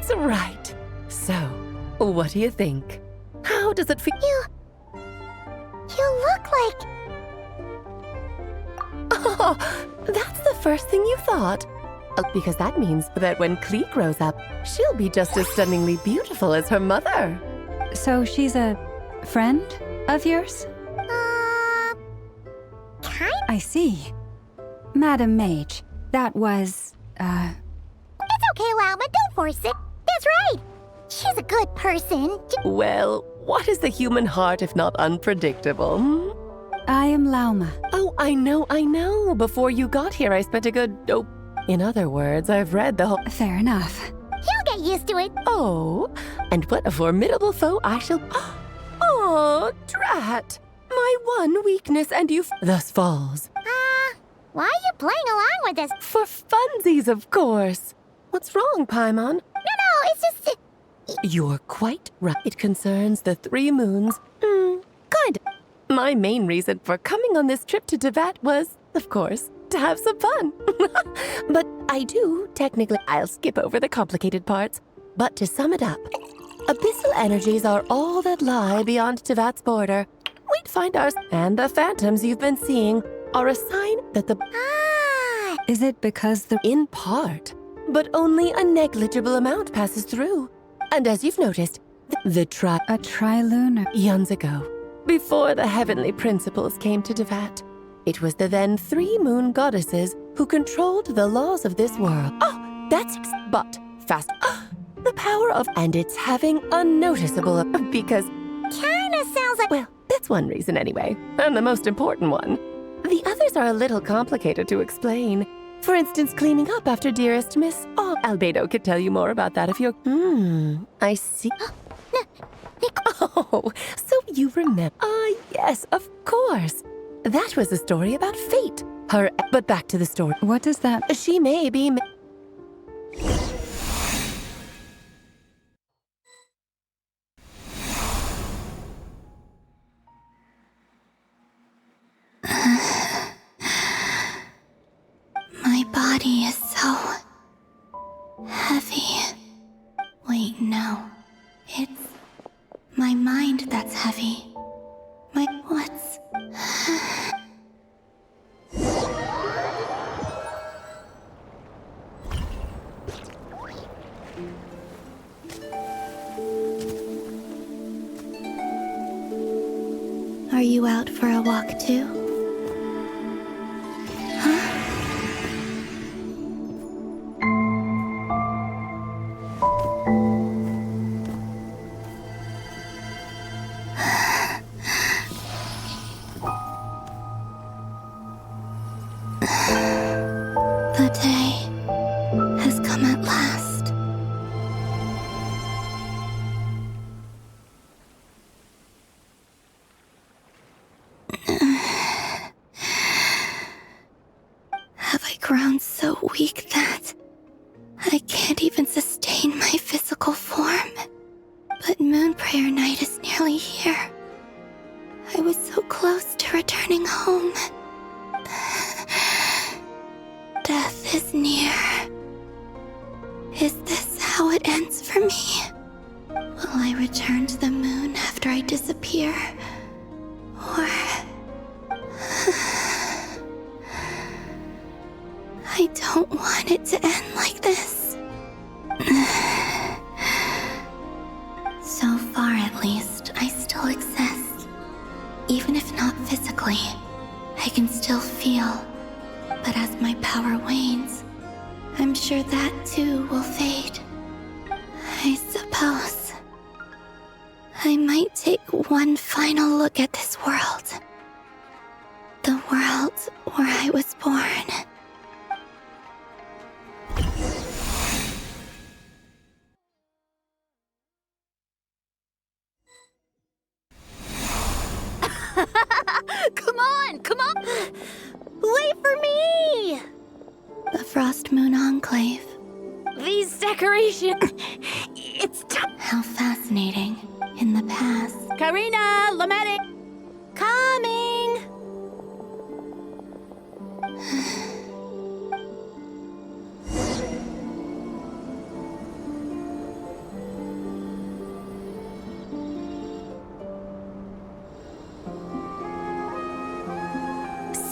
That's right. So, what do you think? How does it feel? You look like... Oh, that's the first thing you thought. Because that means that when Klee grows up, she'll be just as stunningly beautiful as her mother. So she's a friend of yours? Kind? I see. Madam Mage, that was, It's okay, Lauma, don't force it. That's right. She's a good person. Well, what is the human heart if not unpredictable? I am Lauma. Oh, I know. Before you got here, I spent a good... Oh, in other words, I've read the whole... Fair enough. You'll get used to it. Oh, and what a formidable foe I shall... Oh, drat! My one weakness, and you thus falls. Why are you playing along with this? For funsies, of course. What's wrong, Paimon? No, it's just... You're quite right. It concerns the 3 moons. Kind of. My main reason for coming on this trip to Teyvat was, of course, to have some fun. But I do, technically, I'll skip over the complicated parts. But to sum it up, abyssal energies are all that lie beyond Teyvat's border. We'd find ours, and the phantoms you've been seeing are a sign that the... Is it because the... In part, but only a negligible amount passes through. And as you've noticed, A trilunar... eons ago, before the heavenly principles came to Teyvat, it was the then 3 moon goddesses who controlled the laws of this world. Oh, but fast. The power of... And it's having a noticeable... Because... Kinda sounds like... Well, that's one reason anyway, and the most important one. The others are a little complicated to explain. For instance, cleaning up after dearest Miss... Oh, Albedo could tell you more about that if you're... I see. Oh, so you remember... Yes, of course. That was a story about fate. But back to the story. What does that... She may be... My body is so... heavy. Wait, no. It's... my mind that's heavy. What's... Are you out for a walk too? The day has come at last. Have I grown so weak that I can't even sustain my physical form? But Moon Prayer Night is nearly here. I was so close to returning home. Death is near. Is this how it ends for me? Will I return to the moon after I disappear? Or... I don't want it to end like this. So far, at least, I still exist. Even if not physically, I can still feel. But as my power wanes, I'm sure that too will fade. I suppose I might take one final look at this world. The world where I was born. Come on! Wait for me! The Frost Moon Enclave. These decorations... It's how fascinating. In the past... Karina, Lomatic! Coming!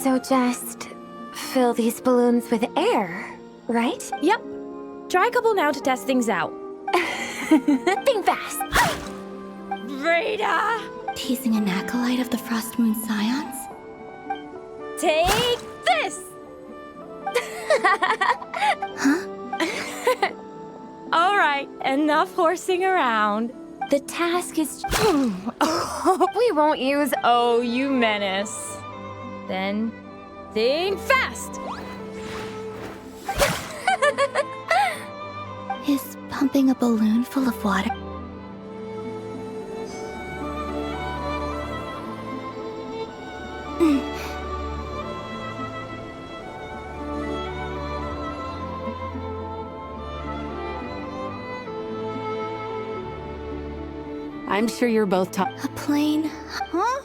So just fill these balloons with air, right? Yep. Try a couple now to test things out. Think fast! Breda! Teasing an acolyte of the Frost Moon Scions? Take this! Huh? Alright, enough horsing around. The task is... We won't use... Oh, you menace. Then, think fast! Is pumping a balloon full of water? I'm sure you're both A plane? Huh?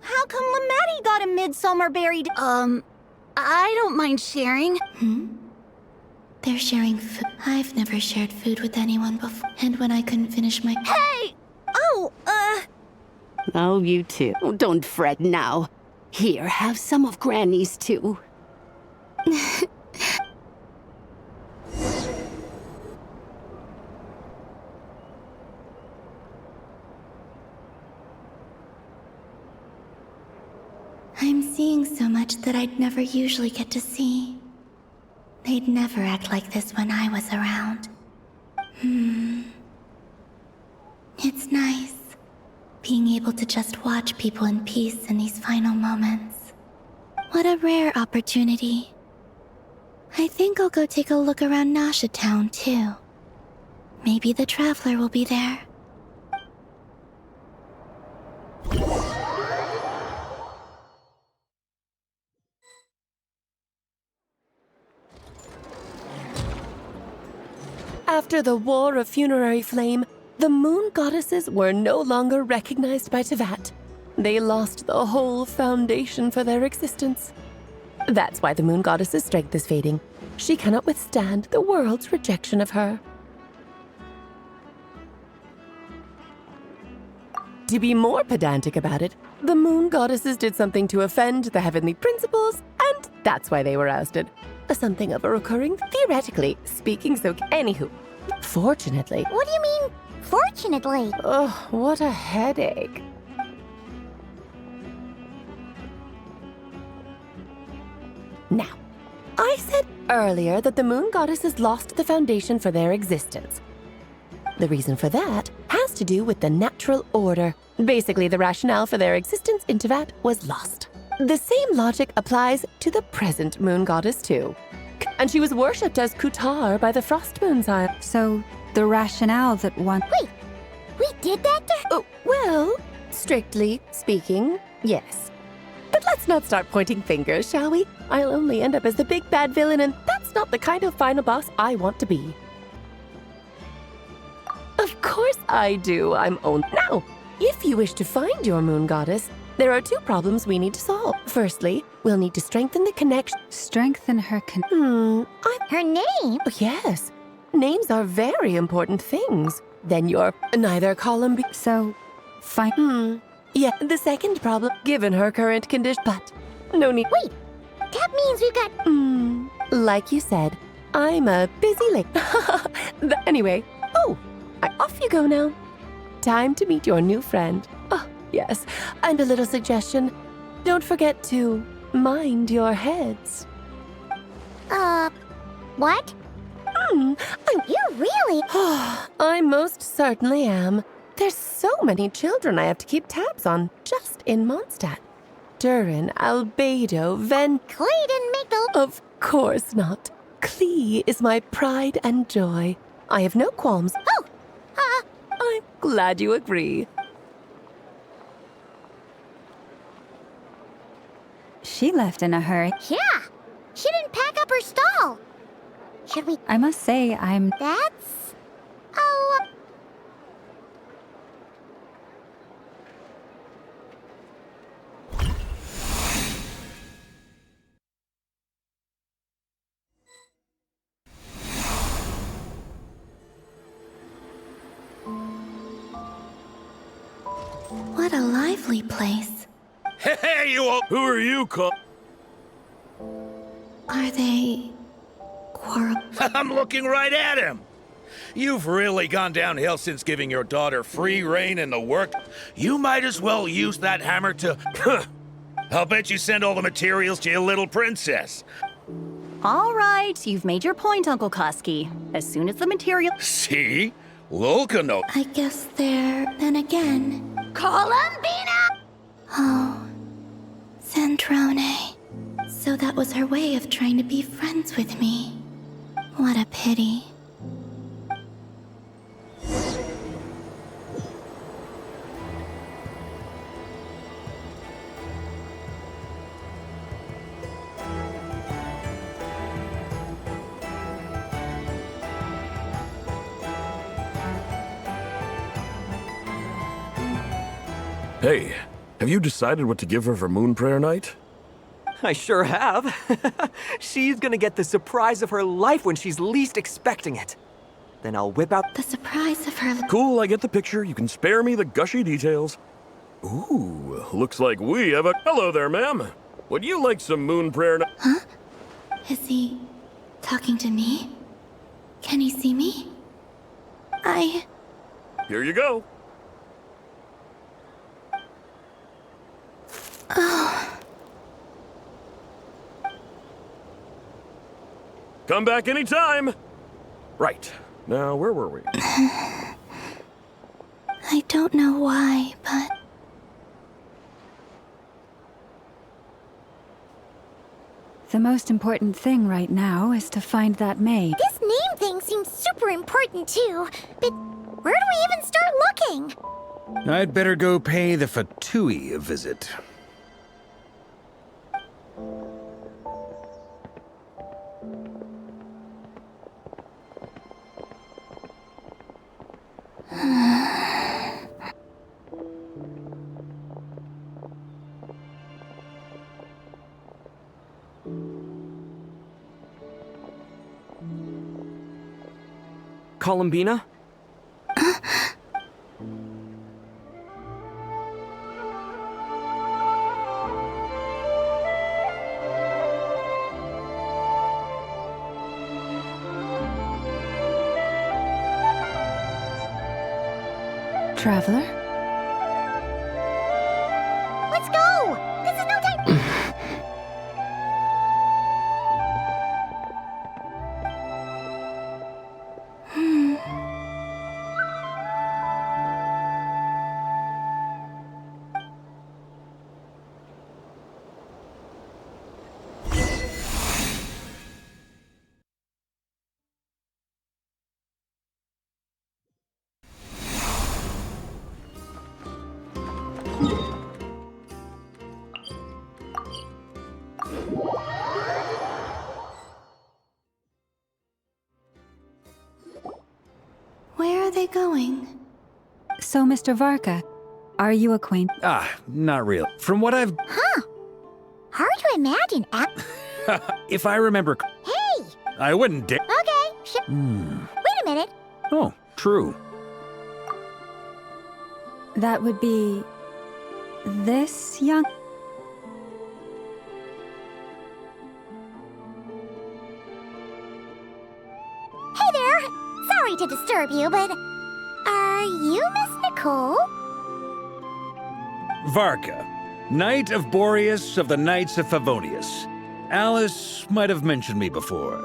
How come Lamatti got a midsummer buried? I don't mind sharing. They're sharing food. I've never shared food with anyone before. And when I couldn't finish my... Hey! Oh, Oh, you too. Don't fret now. Here, have some of Granny's too. I'm seeing so much that I'd never usually get to see. They'd never act like this when I was around. It's nice, being able to just watch people in peace in these final moments. What a rare opportunity. I think I'll go take a look around Nasha Town, too. Maybe the Traveler will be there. After the War of Funerary Flame, the moon goddesses were no longer recognized by Tevat. They lost the whole foundation for their existence. That's why the moon goddess's strength is fading. She cannot withstand the world's rejection of her. To be more pedantic about it, the moon goddesses did something to offend the heavenly principles, and that's why they were ousted. Something of a recurring, theoretically speaking, so anywho. Fortunately. what do you mean, fortunately? Oh, what a headache. Now, I said earlier that the moon goddesses lost the foundation for their existence. The reason for that has to do with the natural order. Basically, the rationale for their existence in Tevat was lost. The same logic applies to the present moon goddess, too. And she was worshipped as Kutar by the Frost Moon Sire. So, the rationale that one... We did that to her? Oh, well, strictly speaking, yes. But let's not start pointing fingers, shall we? I'll only end up as the big bad villain, and that's not the kind of final boss I want to be. Of course I do. I'm own. Now, if you wish to find your moon goddess, there are two problems we need to solve. Firstly, we'll need to strengthen the connection. Strengthen her Her name? Oh, yes. Names are very important things. Then you're neither column B. So, fine. Yeah, the second problem, given her current condition, but no need. Wait, that means we got... Like you said, I'm a busy lady. Anyway, off you go now. Time to meet your new friend. Oh, yes, and a little suggestion. Don't forget to mind your heads. What? You really... I most certainly am. There's so many children I have to keep tabs on just in Mondstadt. Durin, Albedo, Clay didn't make the... Of course not. Klee is my pride and joy. I have no qualms. I'm glad you agree. She left in a hurry. Yeah, she didn't pack up her stall. Should we... I must say, I'm... That's... Oh... What a lively place. Hey, you all! Who are you, Are they quarrel? I'm looking right at him. You've really gone downhill since giving your daughter free reign in the work. You might as well use that hammer to... I'll bet you send all the materials to your little princess. All right, you've made your point, Uncle Kusky. As soon as the material... See? Lolka no... I guess they're... Then again... Columbina! Oh... Sandrone. So that was her way of trying to be friends with me. What a pity. Hey, have you decided what to give her for Moon Prayer Night? I sure have. She's gonna get the surprise of her life when she's least expecting it. Then I'll whip out... The surprise of her... Cool, I get the picture. You can spare me the gushy details. Ooh, looks like we have a... Hello there, ma'am. Would you like some Moon Prayer Night? Huh? Is he... talking to me? Can he see me? Here you go. Oh... Come back anytime. Right. Now, where were we? I don't know why, but... The most important thing right now is to find that maid. This name thing seems super important too, but where do we even start looking? I'd better go pay the Fatui a visit. Columbina? Traveler? Let's go! This is no time. Where are they going? So, Mr. Varka, are you acquainted? Not real. From what I've... Hard to imagine. If I remember... Hey! I wouldn't dare... Okay, Wait a minute. Oh, true. That would be... this young... Hey there! Sorry to disturb you, but... Are you Miss Nicole? Varka, Knight of Boreas of the Knights of Favonius. Alice might have mentioned me before.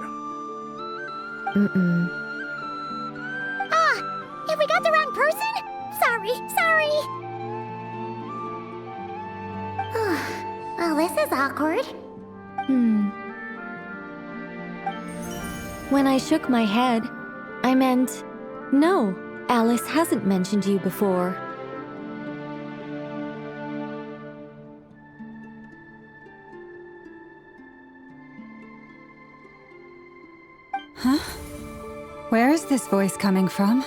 Have we got the wrong person? Sorry. Well, this is awkward. When I shook my head, I meant, no, Alice hasn't mentioned you before. Huh? Where is this voice coming from?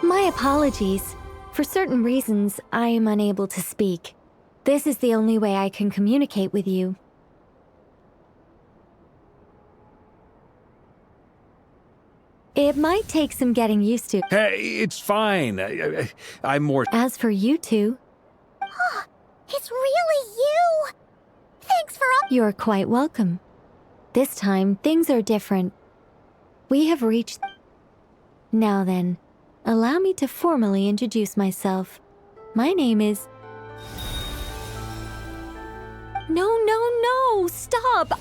My apologies. For certain reasons, I am unable to speak. This is the only way I can communicate with you. It might take some getting used to. Hey, it's fine. I'm more... As for you two... It's really you! Thanks for all... You're quite welcome. This time, things are different. We have reached... Now then, allow me to formally introduce myself. My name is... No, stop!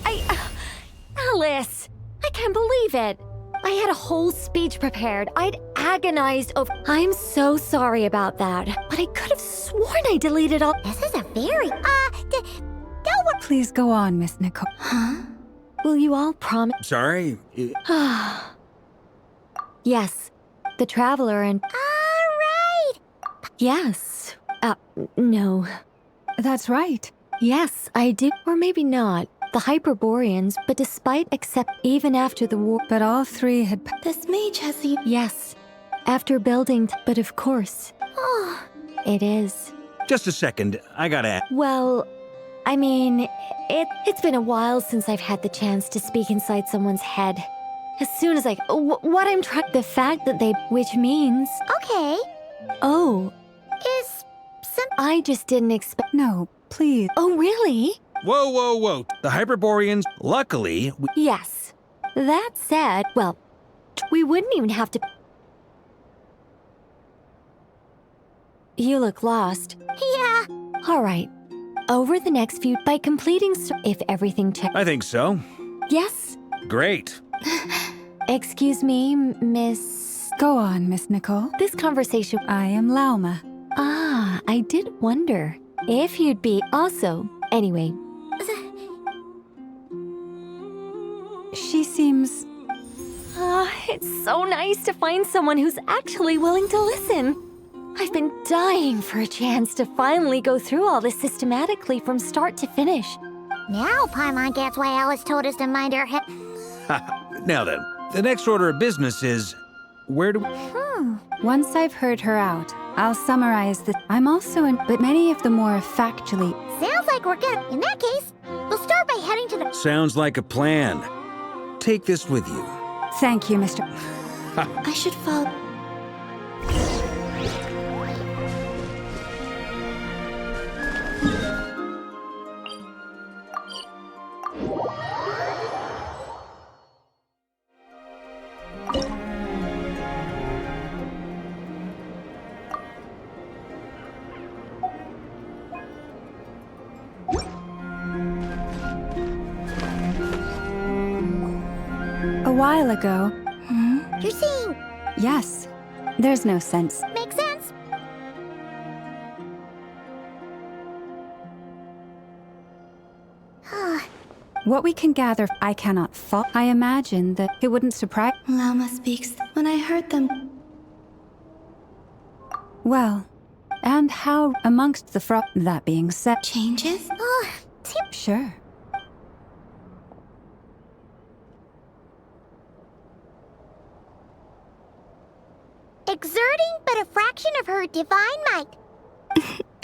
Alice! I can't believe it! I had a whole speech prepared. I'd agonized over... I'm so sorry about that, but I could have sworn I deleted all... This is a very, don't worry. Please go on, Miss Nicole. Huh? Will you all promise... Sorry? Yes, the Traveler and... All right. Yes. No. That's right. Yes, I do. Or maybe not. The Hyperboreans, but despite even after the war... But all three had... This mage has you. Yes. After building... But of course. Oh, It is. Just a second. I gotta ask. Well, I mean, it's been a while since I've had the chance to speak inside someone's head. As soon as what I'm trying... The fact that they... Which means... okay. Oh, Is some... I just didn't expect... No, please. Oh, really? Whoa. The Hyperboreans, luckily, Yes. That said, well, we wouldn't even have to... You look lost. Yeah. All right. Over the next few... By completing... If everything checks... I think so. Yes? Great. Excuse me, Miss... Go on, Miss Nicole. This conversation... I am Lauma. Ah, I did wonder if you'd be also... Anyway, She seems... it's so nice to find someone who's actually willing to listen. I've been dying for a chance to finally go through all this systematically from start to finish. Now Paimon gets why Alice told us to mind our head. Now then, the next order of business is... Where do we... Once I've heard her out, I'll summarize the... I'm also in... But many of the more factually... Sounds like we're good. In that case, we'll start by heading to the... Sounds like a plan. Take this with you. Thank you, Mr. I should follow. A while ago... You're seeing... Yes. There's no sense. Makes sense. What we can gather, I cannot fault. I imagine that it wouldn't surprise... Lama speaks. When I heard them, Well, and how amongst the That being said... changes? Sure. Exerting but a fraction of her divine might.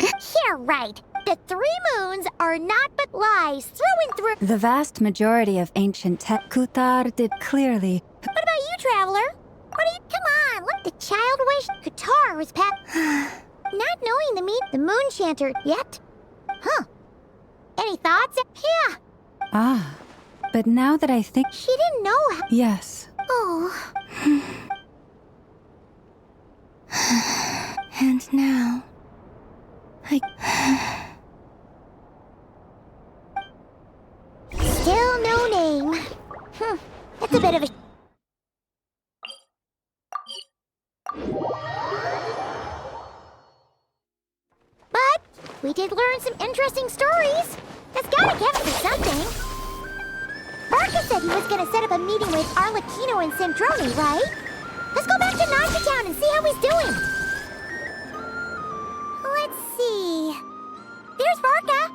Yeah, right. The 3 moons are not but lies through and through. The vast majority of ancient Kutar did clearly... What about you, Traveler? What do you... Come on, look, the child wish Qatar was not knowing the moon chanter yet. Huh. Any thoughts? Yeah. Ah. But now that I think... She didn't know how... Yes. Oh. And now, Still no name. That's a bit of a... But we did learn some interesting stories. That's gotta count for something. Barca said he was gonna set up a meeting with Arlecchino and Centrone, right? Let's go back to Nazi Town and see how he's doing. Let's see. There's Barca.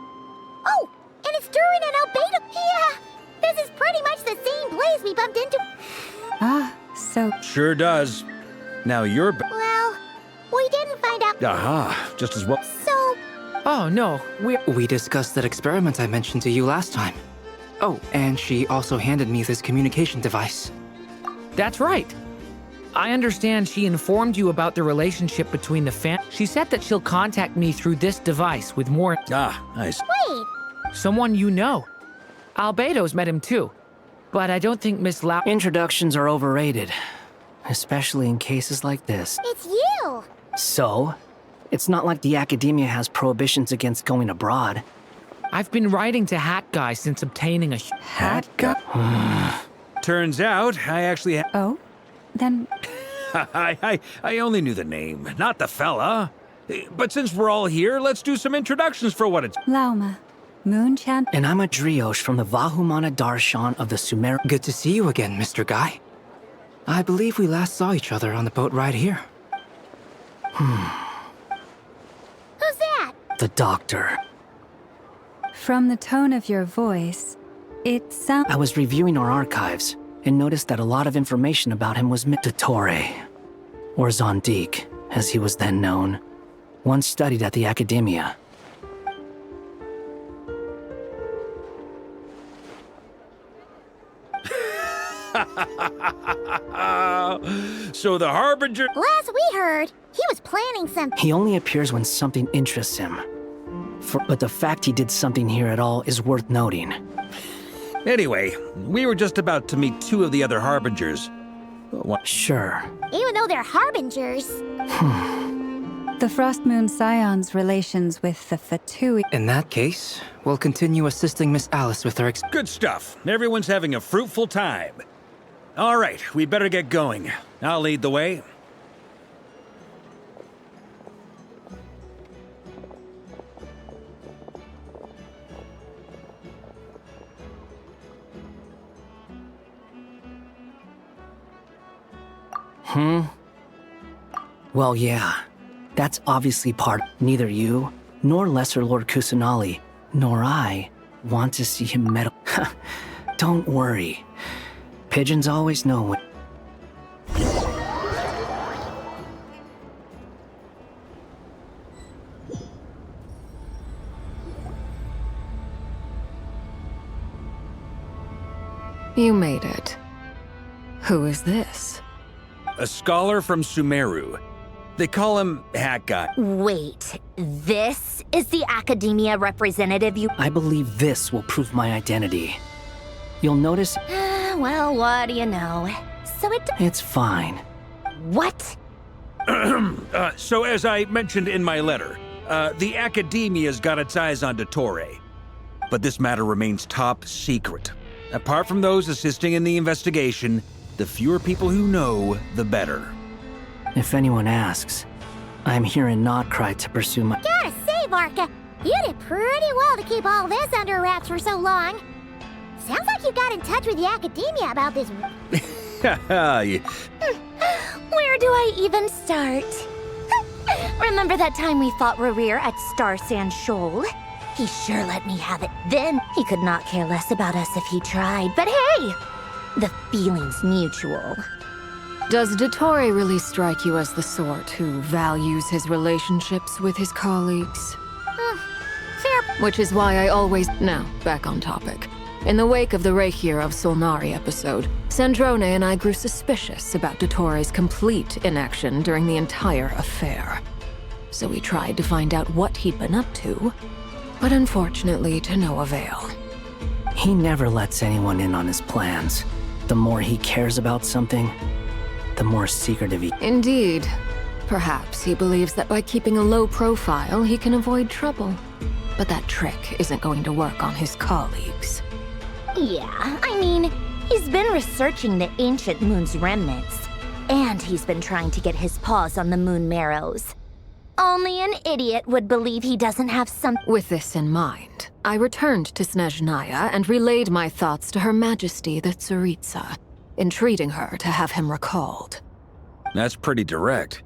Oh, and it's Durin and Albedo. Yeah, this is pretty much the same place we bumped into. Ah, so... Sure does. Now you're... Well, we didn't find out. Aha, just as well. So, Oh, no, we discussed that experiment I mentioned to you last time. Oh, and she also handed me this communication device. That's right. I understand she informed you about the relationship between the She said that she'll contact me through this device with more... Ah, nice. wait. Someone you know. Albedo's met him too. but I don't think Miss Lau... Introductions are overrated, especially in cases like this. It's you! So? It's not like the academia has prohibitions against going abroad. I've been writing to Hat Guy since obtaining a... Hat Guy? Turns out, I actually Oh? Then... I only knew the name, not the fella. But since we're all here, let's do some introductions for what it's... Lauma. Moon Chan... And I'm a Driosh from the Vahumana Darshan of the Sumer... Good to see you again, Mr. Guy. I believe we last saw each other on the boat ride here. Who's that? The doctor. From the tone of your voice, it sounds... I was reviewing our archives and noticed that a lot of information about him was Dottore, or Zondik, as he was then known. Once studied at the academia. So the Harbinger... Last we heard, he was planning something. He only appears when something interests him. But the fact he did something here at all is worth noting. Anyway, we were just about to meet two of the other Harbingers. Sure. Even though they're Harbingers. The Frost Moon Scion's relations with the Fatui... In that case, we'll continue assisting Miss Alice with her Good stuff. Everyone's having a fruitful time. All right, we better get going. I'll lead the way. Well, yeah. That's obviously part. Neither you, nor Lesser Lord Kusanali, nor I want to see him meddle. Don't worry. Pigeons always know when... You made it. Who is this? A scholar from Sumeru. They call him Hat Guy. Wait, this is the academia representative you... I believe this will prove my identity. You'll notice... well, what do you know? So It's fine. What? So as I mentioned in my letter, the academia's got its eyes on Dottore. But this matter remains top secret. Apart from those assisting in the investigation, the fewer people who know, the better. If anyone asks, I'm here in Notcry to pursue my... Gotta say, Varka, you did pretty well to keep all this under wraps for so long. Sounds like you got in touch with the academia about this. Where do I even start? Remember that time we fought Rerir at Star Sand Shoal? He sure let me have it then. He could not care less about us if he tried, but hey! The feeling's mutual. Does Dottore really strike you as the sort who values his relationships with his colleagues? Fair. Which is why I always... Now, back on topic. In the wake of the Reikir of Solnari episode, Sandrone and I grew suspicious about Dottore's complete inaction during the entire affair. So we tried to find out what he'd been up to, but unfortunately to no avail. He never lets anyone in on his plans. The more he cares about something, the more secretive he... Indeed. Perhaps he believes that by keeping a low profile, he can avoid trouble. But that trick isn't going to work on his colleagues. Yeah, I mean, he's been researching the ancient moon's remnants. And he's been trying to get his paws on the moon marrows. Only an idiot would believe he doesn't have some... With this in mind, I returned to Snezhnaya and relayed my thoughts to Her Majesty the Tsaritsa, entreating her to have him recalled. That's pretty direct.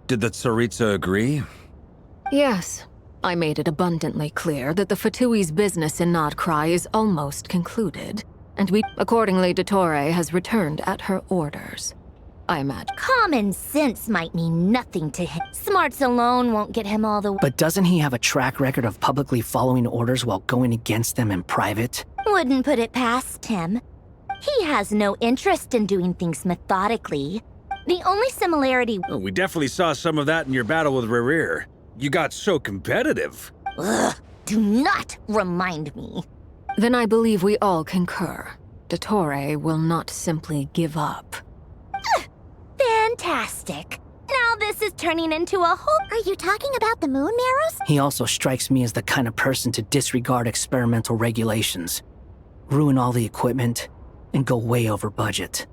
Did the Tsaritsa agree? Yes. I made it abundantly clear that the Fatui's business in Notcry is almost concluded, and accordingly, Dottore has returned at her orders. I imagine. Common sense might mean nothing to him. Smarts alone won't get him all the way. But doesn't he have a track record of publicly following orders while going against them in private? Wouldn't put it past him. He has no interest in doing things methodically. The only similarity... Oh, we definitely saw some of that in your battle with Rerir. You got so competitive. Ugh, do not remind me. Then I believe we all concur. Dottore will not simply give up. Fantastic. Now this is turning into a whole... Are you talking about the moon marrows? He also strikes me as the kind of person to disregard experimental regulations, ruin all the equipment, and go way over budget.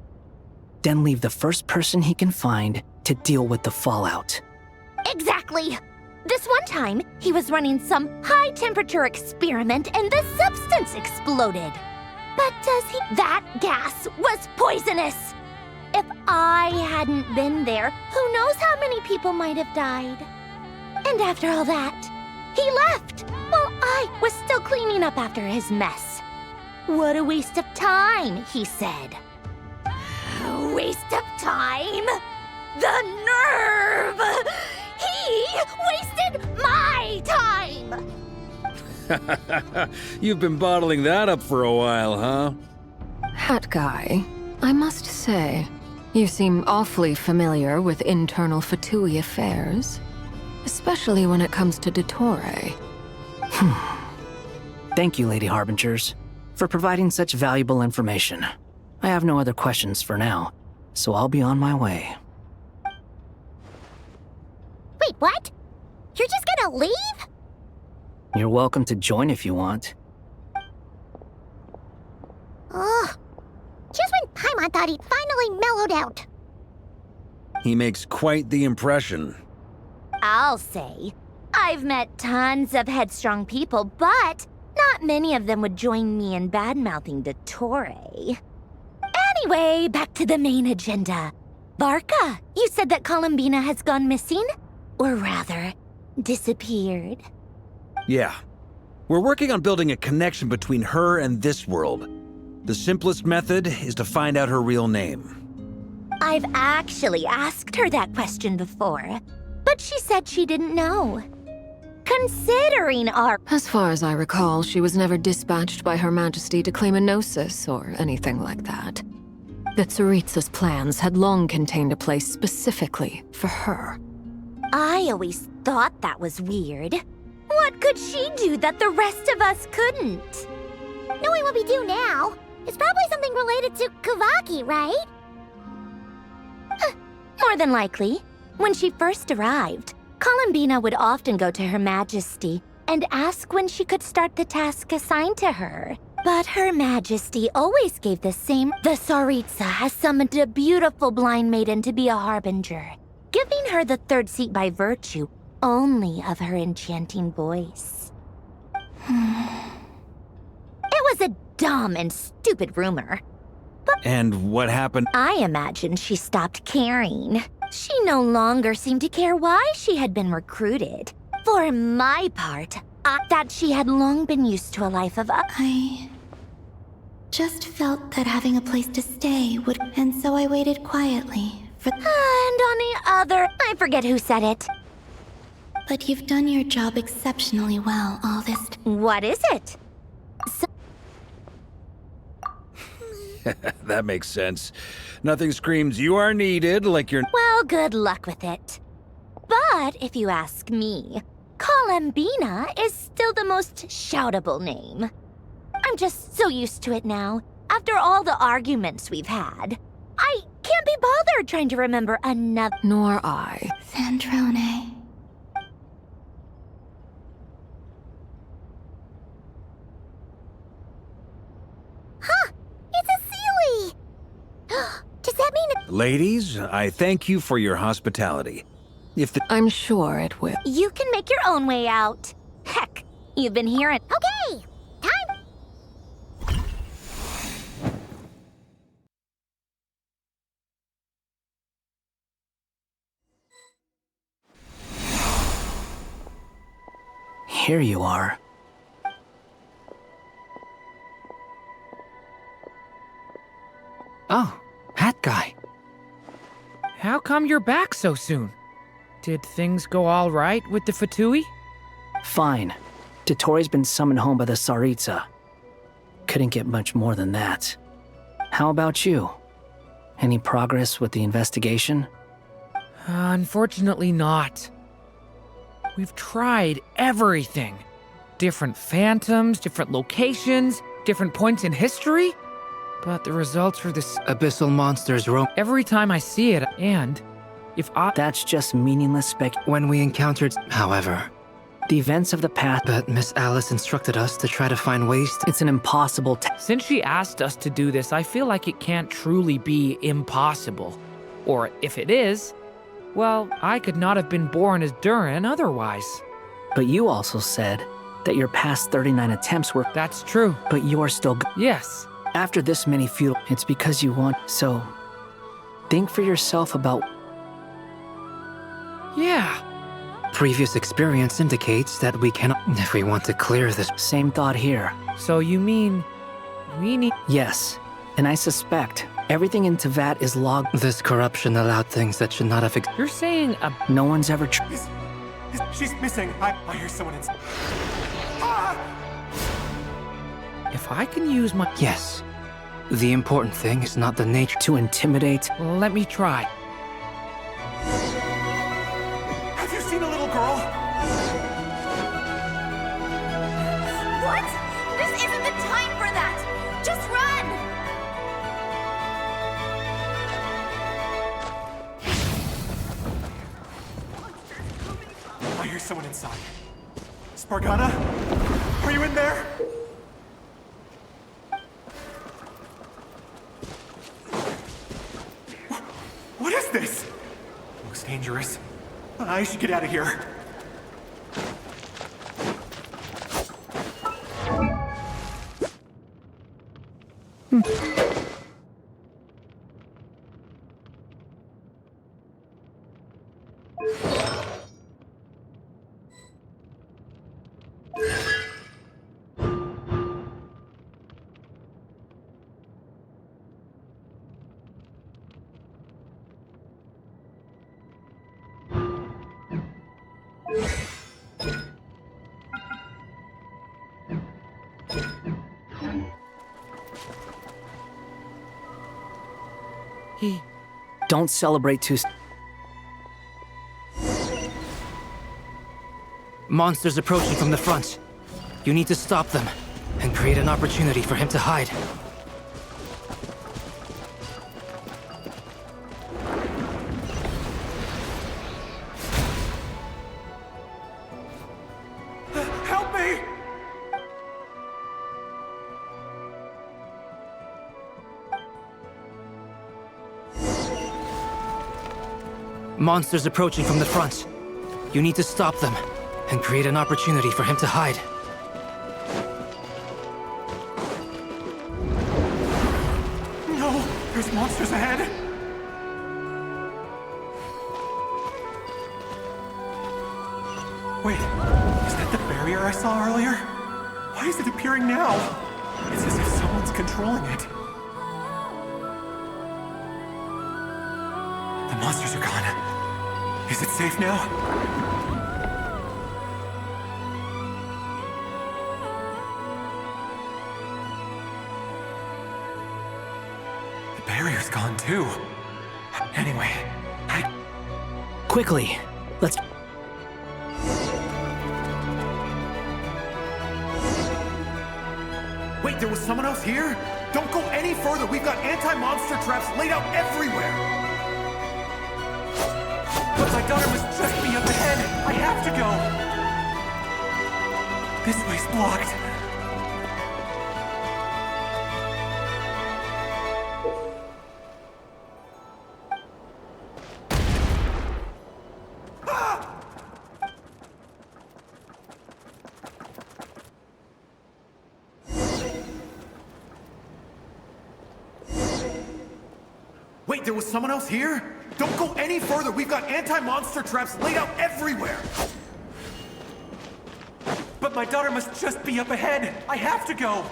Then leave the first person he can find to deal with the fallout. Exactly. This one time, he was running some high-temperature experiment and the substance exploded. But that gas was poisonous. If I hadn't been there, who knows how many people might have died. And after all that, he left while I was still cleaning up after his mess. What a waste of time, he said. Waste of time? The nerve! He wasted my time! You've been bottling that up for a while, huh? Hat guy, I must say, you seem awfully familiar with internal Fatui affairs. Especially when it comes to Dottore. Thank you, Lady Harbingers, for providing such valuable information. I have no other questions for now, so I'll be on my way. Wait, what? You're just gonna leave? You're welcome to join if you want. Ugh. Just when Paimon thought he'd finally mellowed out. He makes quite the impression. I'll say. I've met tons of headstrong people, but not many of them would join me in bad-mouthing Dottore. Anyway, back to the main agenda. Barca, you said that Columbina has gone missing? Or rather, disappeared. Yeah. We're working on building a connection between her and this world. The simplest method is to find out her real name. I've actually asked her that question before, but she said she didn't know. Considering our... As far as I recall, she was never dispatched by Her Majesty to claim a gnosis or anything like that. That Tsaritsa's plans had long contained a place specifically for her. I always thought that was weird. What could she do that the rest of us couldn't? Knowing what we do now, it's probably something related to Kavaki, right? More than likely. When she first arrived, Columbina would often go to Her Majesty and ask when she could start the task assigned to her. But Her Majesty always gave the same. The Tsaritsa has summoned a beautiful blind maiden to be a harbinger, giving her the third seat by virtue only of her enchanting voice. It was a dumb and stupid rumor. And what happened? I imagine she stopped caring. She no longer seemed to care why she had been recruited. For my part, I thought she had long been used to a life of... I just felt that having a place to stay would... And so I waited quietly for... And on the other... I forget who said it. But you've done your job exceptionally well all this... What is it? That makes sense. Nothing screams you are needed like you're... Well, good luck with it. But if you ask me, Columbina is still the most shoutable name. I'm just so used to it now. After all the arguments we've had, I can't be bothered trying to remember another... Nor I. Sandrone. Huh! It's a Sealy! Does that mean... Ladies, I thank you for your hospitality. If the... I'm sure it will. You can make your own way out. Heck, you've been hearing... Okay! Time! Here you are. Oh, Hat Guy. How come you're back so soon? Did things go all right with the Fatui? Fine. Dottore's been summoned home by the Tsaritsa. Couldn't get much more than that. How about you? Any progress with the investigation? Unfortunately not. We've tried everything. Different phantoms, different locations, different points in history. But the results for this Abyssal monsters roam. every time I see it, and if I... That's just meaningless When we encountered, however, the events of the past. but Miss Alice instructed us to try to find ways to... It's an impossible task. Since she asked us to do this, I feel like it can't truly be impossible. Or if it is, well, I could not have been born as Durin otherwise. But you also said that your past 39 attempts were... That's true. But you are still... Yes. After this many futile... It's because you want... So, think for yourself about... Yeah. Previous experience indicates that we cannot... If we want to clear this... Same thought here. So you mean... we need... Yes. And I suspect everything in Tevat is logged... This corruption allowed things that should not have... You're saying a... No one's ever... She's missing. I hear someone inside. If I can use my... Yes. The important thing is not the nature... To intimidate... Let me try. Have you seen a little girl? What? This isn't the time for that! Just run! I hear someone inside. Spargana? Are you in there? What is this? Looks dangerous. I should get out of here. Don't celebrate too... Monsters approaching from the front. You need to stop them and create an opportunity for him to hide. Help me! Monsters approaching from the front. You need to stop them and create an opportunity for him to hide. No! There's monsters ahead! Wait, is that the barrier I saw earlier? Why is it appearing now? It's as if someone's controlling it. The monsters are gone. Is it safe now? The barrier's gone too. Anyway, Quickly, let's... Wait, there was someone else here? Don't go any further. We've got anti-monster traps laid out everywhere. But my daughter must just be up ahead. I have to go. This way's blocked. Wait, there was someone else here? Don't go any further. We've got anti-monster traps laid out everywhere. But my daughter must just be up ahead. I have to go.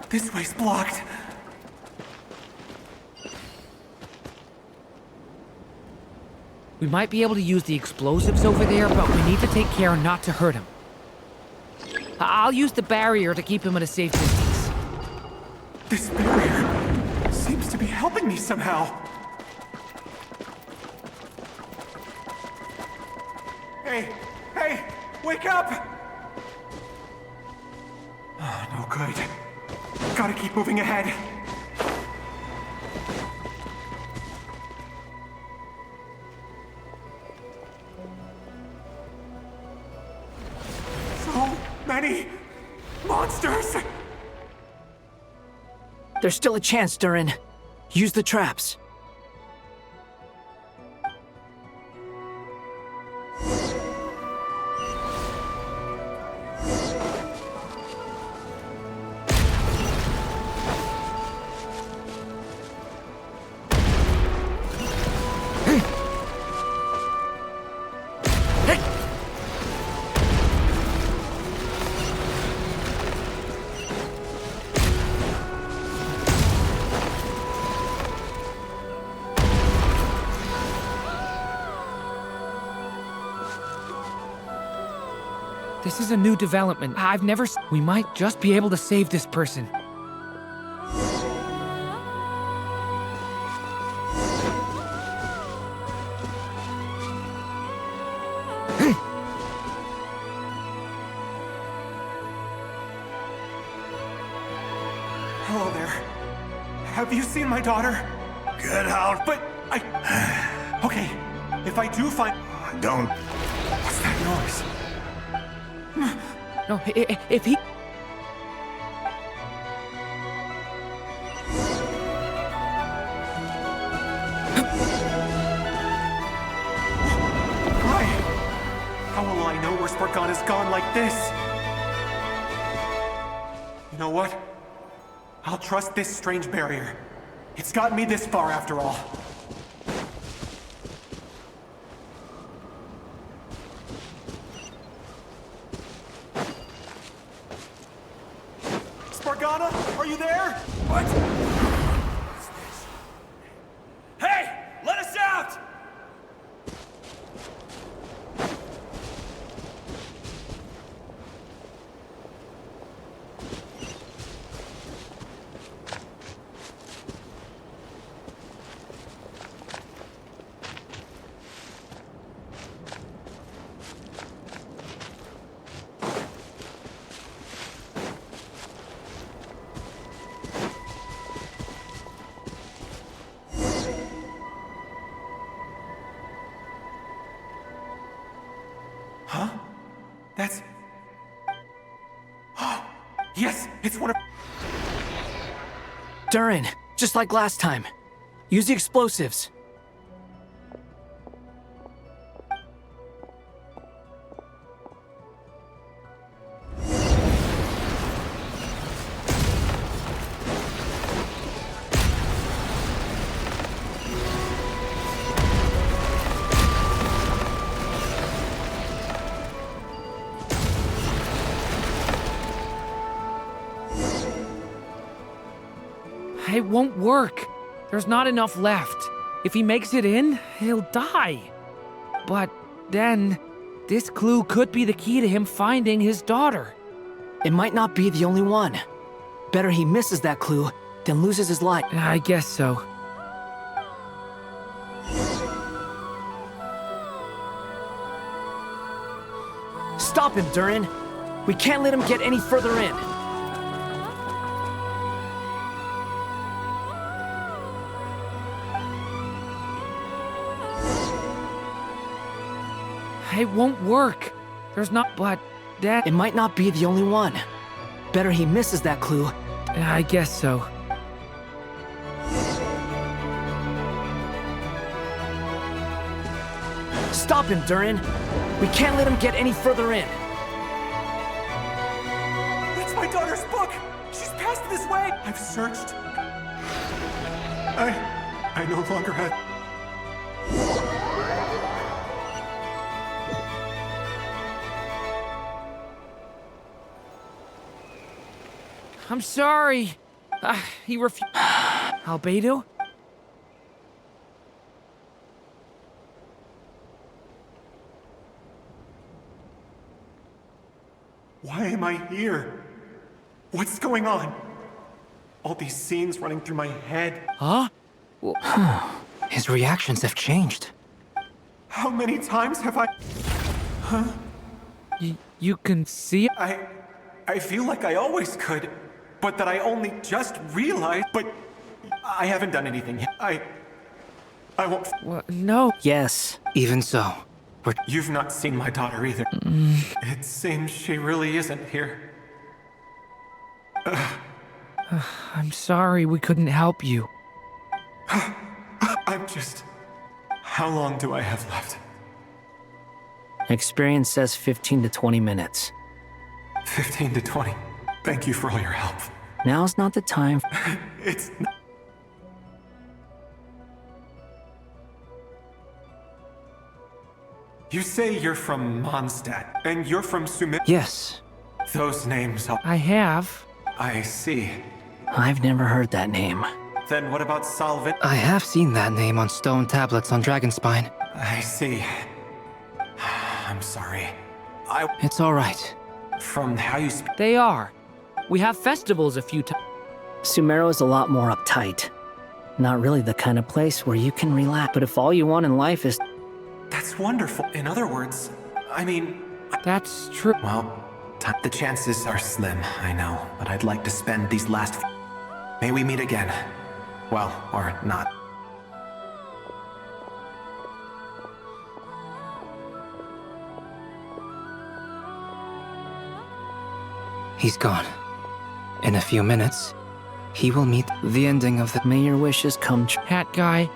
This way's blocked. We might be able to use the explosives over there, but we need to take care not to hurt him. I'll use the barrier to keep him at a safe distance. This barrier seems to be helping me somehow. Hey, wake up! Oh, no good. Gotta keep moving ahead. So many monsters! There's still a chance, Durin. Use the traps. This is a new development. I've never We might just be able to save this person. Hello there. Have you seen my daughter? Get out! But I... Okay, if I do find... Don't... What's that noise? No, if he... Why? How will I know where Spargana's gone like this? You know what? I'll trust this strange barrier. It's gotten me this far after all. Spargana, are you there? What? What's this? Hey! Let us out! Huh? That's... Yes, it's one of... Durin, just like last time. Use the explosives. It won't work. There's not enough left. If he makes it in, he'll die. But then, this clue could be the key to him finding his daughter. It might not be the only one. Better he misses that clue than loses his life. I guess so. Stop him, Durin. We can't let him get any further in. It won't work. There's not, but that... It might not be the only one. Better he misses that clue. I guess so. Stop him, Durin. We can't let him get any further in. That's my daughter's book! She's passed this way! I've searched. I no longer have... I'm sorry. He refused. Albedo? Why am I here? What's going on? All these scenes running through my head. Huh? His reactions have changed. How many times have I... Huh? You can see it? I feel like I always could. but that I only just realized. But I haven't done anything yet. I won't. No. Yes. Even so, You've not seen my daughter either. It seems she really isn't here. I'm sorry we couldn't help you. I'm just... How long do I have left? Experience says 15 to 20 minutes. 15 to 20. Thank you for all your help. Now's not the time. It's... You say you're from Mondstadt, and you're from Sumit? yes. Those names are... I have. I see. I've never heard that name. Then what about Salvin? I have seen that name on stone tablets on Dragonspine. I see. I'm sorry. It's all right. From how you speak... They are. We have festivals a few times. Sumero is a lot more uptight. Not really the kind of place where you can relax. But if all you want in life is... That's wonderful. In other words, I mean... That's true. Well, the chances are slim, I know. But I'd like to spend these last... May we meet again. Well, or not. He's gone. In a few minutes, he will meet the ending of the... May your wishes come true. Hat guy.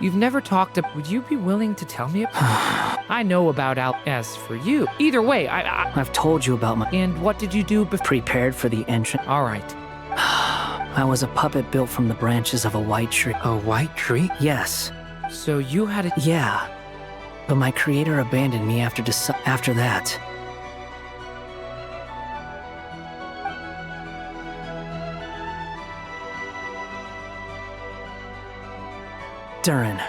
You've never talked to... Would you be willing to tell me? I know about Al... As for you. Either way, I've told you about my... And what did you do before? Prepared for the entrance. All right. I was a puppet built from the branches of a white tree. A white tree? Yes. So you had a... Yeah. But my creator abandoned me after that. Durin.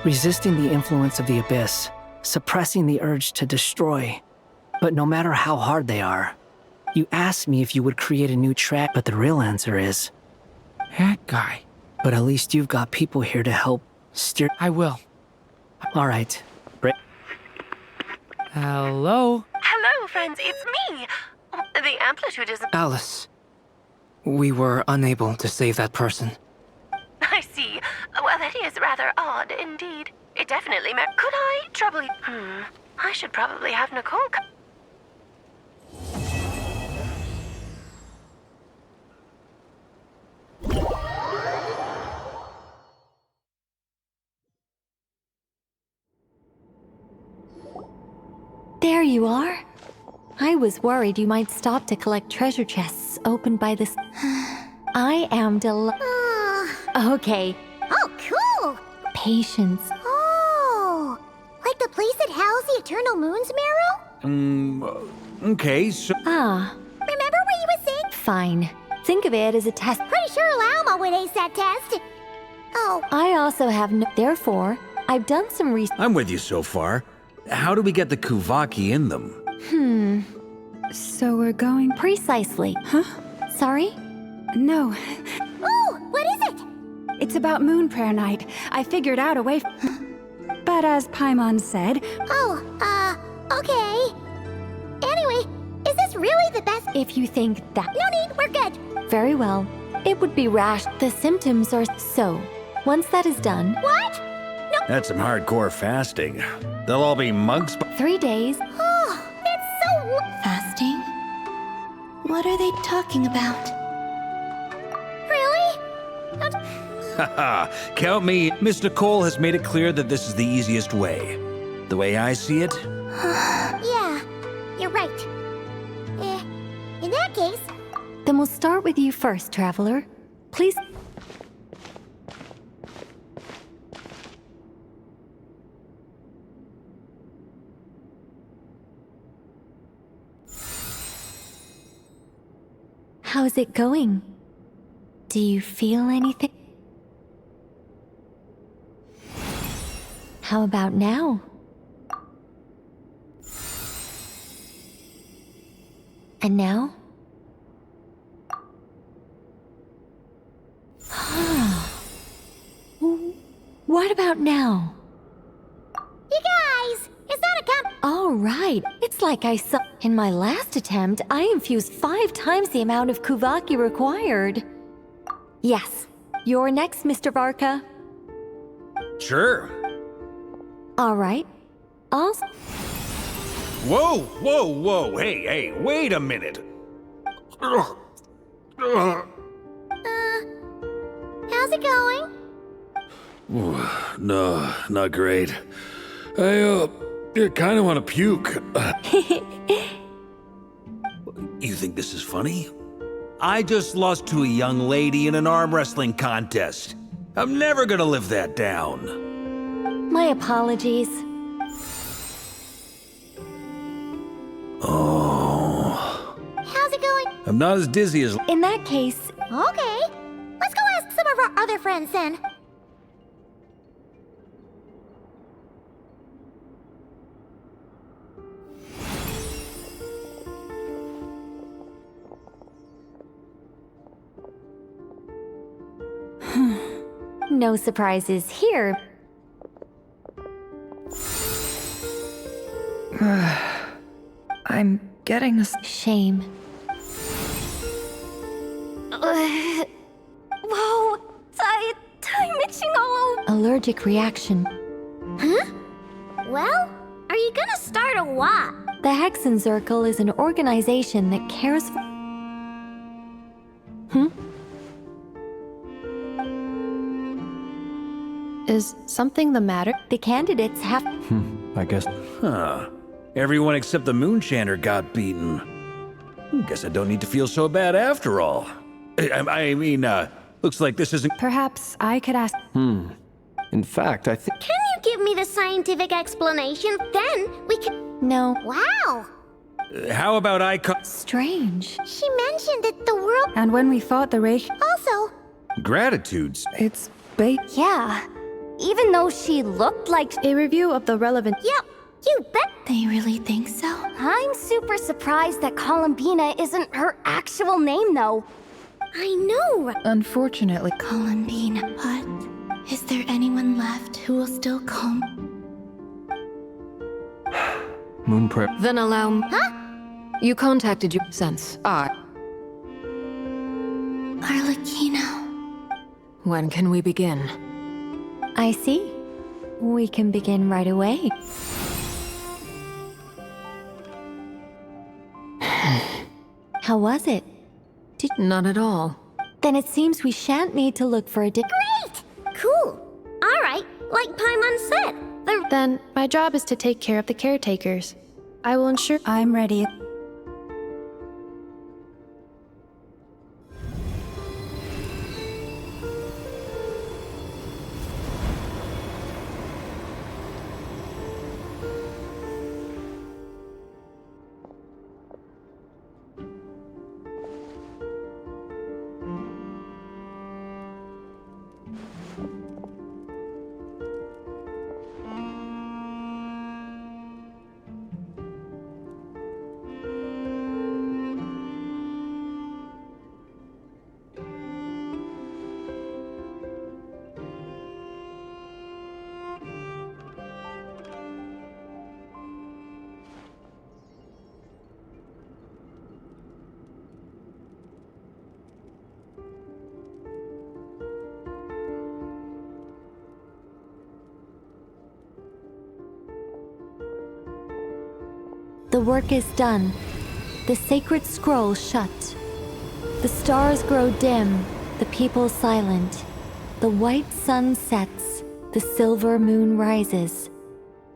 Resisting the influence of the abyss, suppressing the urge to destroy. But no matter how hard they are, you asked me if you would create a new track, but the real answer is... Hat guy. But at least you've got people here to help steer... I will. All right. Hello, friends, it's me. The amplitude is... Alice. We were unable to save that person. I see. Well, that is rather odd indeed. It definitely Could I trouble you? I should probably have Nicole There you are. I was worried you might stop to collect treasure chests opened by this. I am Okay. Oh, cool! Patience. Oh, like the place that housed the Eternal Moon's marrow? Okay, so... Remember what you were saying? Fine. Think of it as a test. Pretty sure Lauma would ace that test. Oh. I also have no... Therefore, I've done some research. I'm with you so far. How do we get the Kuvaki in them? So we're going... Precisely. Huh? Sorry? No. Ooh, what is it? It's about Moon Prayer Night. I figured out a way... But as Paimon said... Okay. Anyway, is this really the best... If you think that... No need, we're good. Very well. It would be rash. The symptoms are... So, once that is done... What? No. That's some hardcore fasting. They'll all be monks by... 3 days. Oh, that's so... Fasting? What are they talking about? Really? Haha, count me. Miss Nicole has made it clear that this is the easiest way. The way I see it... Yeah, you're right. In that case... Then we'll start with you first, Traveler. Please... How's it going? Do you feel anything? How about now? And now? What about now? You guys, is that a All All right. It's like I saw. In my last attempt, I infused 5 times the amount of Kuvaki required. Yes. You're next, Mr. Varka. Sure. All right. I'll... Whoa, whoa, whoa. Hey, wait a minute. How's it going? No, not great. I kind of want to puke. You think this is funny? I just lost to a young lady in an arm wrestling contest. I'm never gonna live that down. My apologies. Oh. How's it going? I'm not as dizzy as... In that case... Okay. Let's go ask some of our other friends then. No surprises here. I'm getting a... Shame. Whoa! I'm itching all over. Allergic reaction. Huh? Well, are you gonna start or what? The Hexen Circle is an organization that cares for... Is something the matter? The candidates have... I guess. Huh. Everyone except the Moonshanter got beaten. Guess I don't need to feel so bad after all. I mean, looks like this isn't... Perhaps I could ask... In fact, I think... Can you give me the scientific explanation? Then we can... No. Wow! How about Strange. She mentioned that the world... And when we fought the Reich... Also... Gratitudes? It's bait. Yeah. Even though she looked like... A review of the relevant... Yep, you bet. They really think so? I'm super surprised that Columbina isn't her actual name, though. I know. Unfortunately. Columbina, but is there anyone left who will still come? Moon prayer. Then allow me. Huh? You contacted your sense. Arlecchino. When can we begin? I see. We can begin right away. How was it? Not at all. Then it seems we shan't need to look for a Great! Cool. All right, like Paimon said. Then my job is to take care of the caretakers. I will ensure... I'm ready. The work is done. The sacred scroll shut. The stars grow dim, the people silent. The white sun sets, the silver moon rises.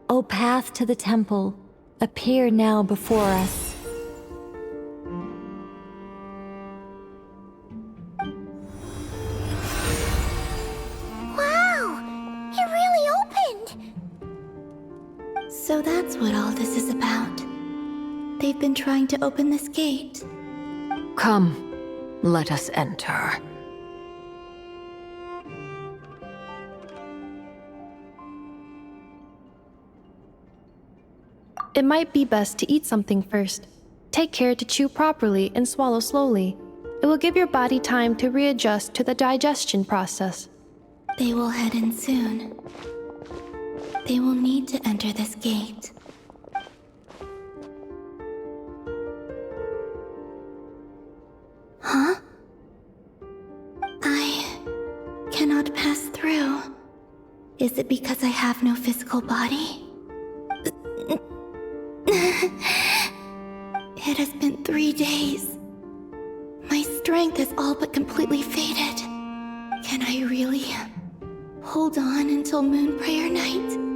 O path to the temple, appear now before us. Wow! It really opened! So that's what all this is about. They've been trying to open this gate. Come, let us enter. It might be best to eat something first. Take care to chew properly and swallow slowly. It will give your body time to readjust to the digestion process. They will head in soon. They will need to enter this gate. Huh? I cannot pass through. Is it because I have no physical body? It has been 3 days. My strength has all but completely faded. Can I really hold on until Moon Prayer Night?